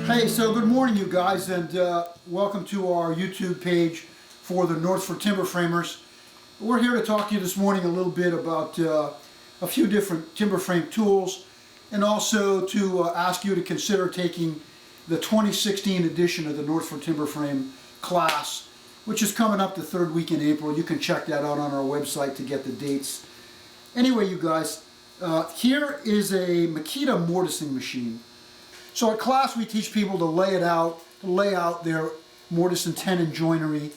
Hey, so good morning you guys, and welcome to our YouTube page for the Northford Timber Framers. We're here to talk to you this morning a little bit about a few different timber frame tools, and also to ask you to consider taking the 2016 edition of the Northford Timber Frame class, which is coming up the third week in April. You can check that out on our website to get the dates. Anyway, you guys, here is a Makita mortising machine. So at class we teach people to lay out their mortise and tenon joinery,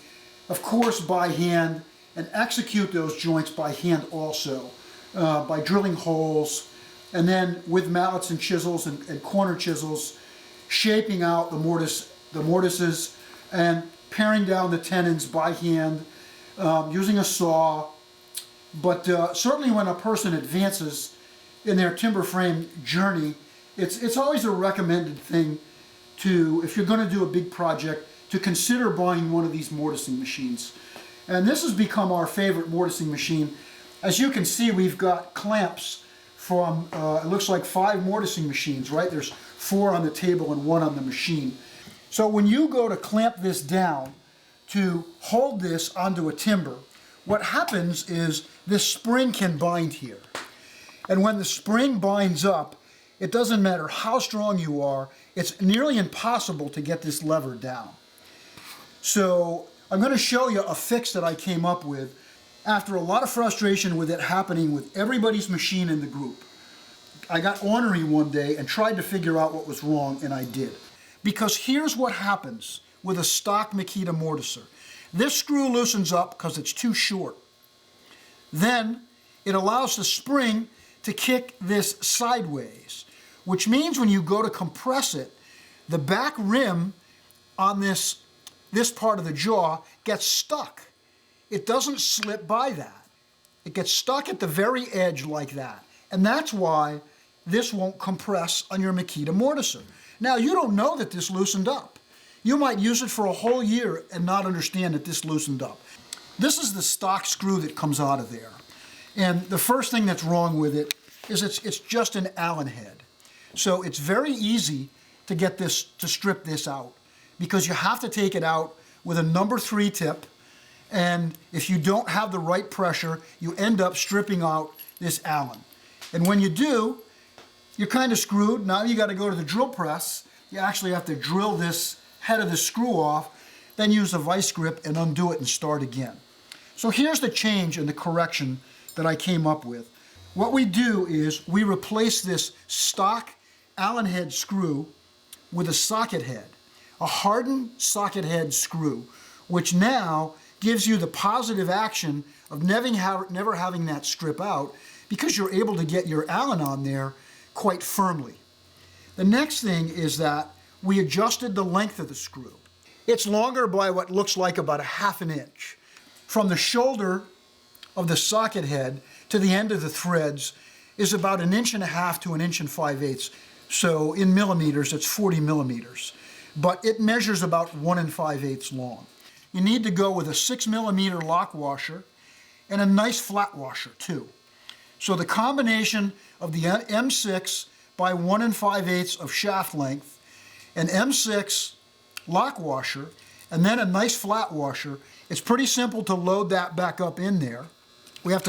of course by hand, and execute those joints by hand also, by drilling holes, and then with mallets and chisels and corner chisels, shaping out the mortises, and paring down the tenons by hand, using a saw. But certainly when a person advances in their timber frame journey, it's always a recommended thing to, if you're going to do a big project, to consider buying one of these mortising machines. And this has become our favorite mortising machine. As you can see, we've got clamps from, it looks like 5 mortising machines, right? There's 4 on the table and 1 on the machine. So when you go to clamp this down to hold this onto a timber, what happens is this spring can bind here. And when the spring binds up, it doesn't matter how strong you are, it's nearly impossible to get this lever down. So I'm going to show you a fix that I came up with after a lot of frustration with it happening with everybody's machine in the group. I got ornery one day and tried to figure out what was wrong, and I did. Because here's what happens with a stock Makita mortiser. This screw loosens up because it's too short. Then it allows the spring to kick this sideways, which means when you go to compress it, the back rim on this part of the jaw gets stuck. It doesn't slip by that. It gets stuck at the very edge like that. And that's why this won't compress on your Makita mortiser. Now, you don't know that this loosened up. You might use it for a whole year and not understand that this loosened up. This is the stock screw that comes out of there. And the first thing that's wrong with it is it's just an Allen head. So it's very easy to get this, to strip this out, because you have to take it out with a number 3 tip, and if you don't have the right pressure, you end up stripping out this Allen. And when you do, you're kind of screwed. Now you got to go to the drill press. You actually have to drill this head of the screw off, then use a vice grip and undo it and start again. So here's the change and the correction that I came up with. What we do is we replace this stock Allen head screw with a socket head, a hardened socket head screw, which now gives you the positive action of never having that strip out, because you're able to get your Allen on there quite firmly. The next thing is that we adjusted the length of the screw. It's longer by what looks like about ½ an inch. From the shoulder of the socket head to the end of the threads is about 1.5 inches to 1 5/8 inches. So in millimeters, it's 40 millimeters. But it measures about 1 5/8 inches long. You need to go with a 6 millimeter lock washer and a nice flat washer too. So the combination of the M6 by 1 5/8 inches of shaft length, an M6 lock washer, and then a nice flat washer, it's pretty simple to load that back up in there. You have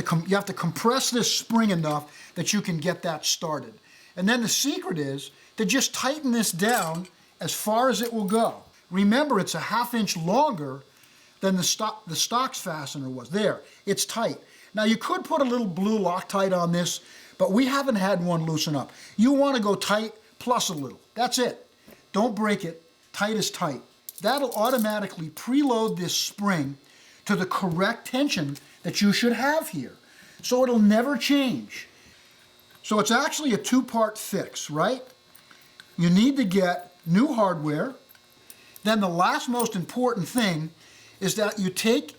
to compress this spring enough that you can get that started. And then the secret is to just tighten this down as far as it will go. Remember, it's a ½ inch longer than the stock's fastener was. There, it's tight. Now you could put a little blue Loctite on this, but we haven't had one loosen up. You want to go tight plus a little. That's it. Don't break it. Tight is tight. That'll automatically preload this spring to the correct tension that you should have here. So it'll never change. So it's actually a 2-part fix, right? You need to get new hardware. Then the last most important thing is that you take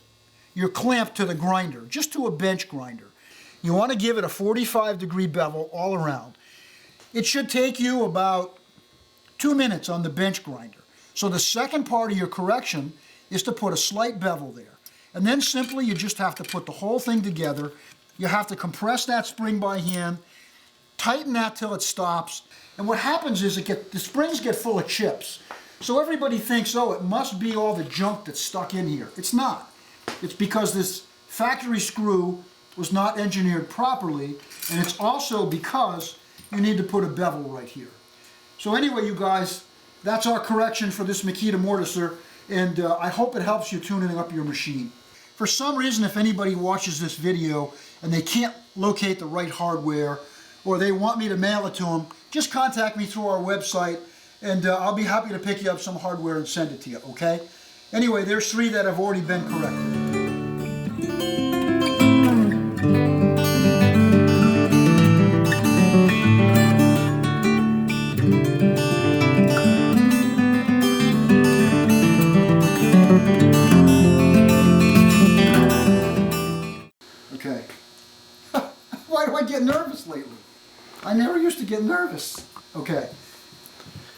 your clamp to the grinder, just to a bench grinder. You want to give it a 45-degree bevel all around. It should take you about 2 minutes on the bench grinder. So the second part of your correction is to put a slight bevel there. And then simply you just have to put the whole thing together. You have to compress that spring by hand, tighten that till it stops, And what happens is the springs get full of chips. So everybody thinks, oh, it must be all the junk that's stuck in here. It's not. It's because this factory screw was not engineered properly, and it's also because you need to put a bevel right here. So anyway, you guys, that's our correction for this Makita Mortiser, and I hope it helps you tuning up your machine. For some reason, if anybody watches this video and they can't locate the right hardware, or they want me to mail it to them, just contact me through our website, and I'll be happy to pick you up some hardware and send it to you, okay? Anyway, there's 3 that have already been corrected. Okay. Why do I get nervous lately? I never used to get nervous. Okay.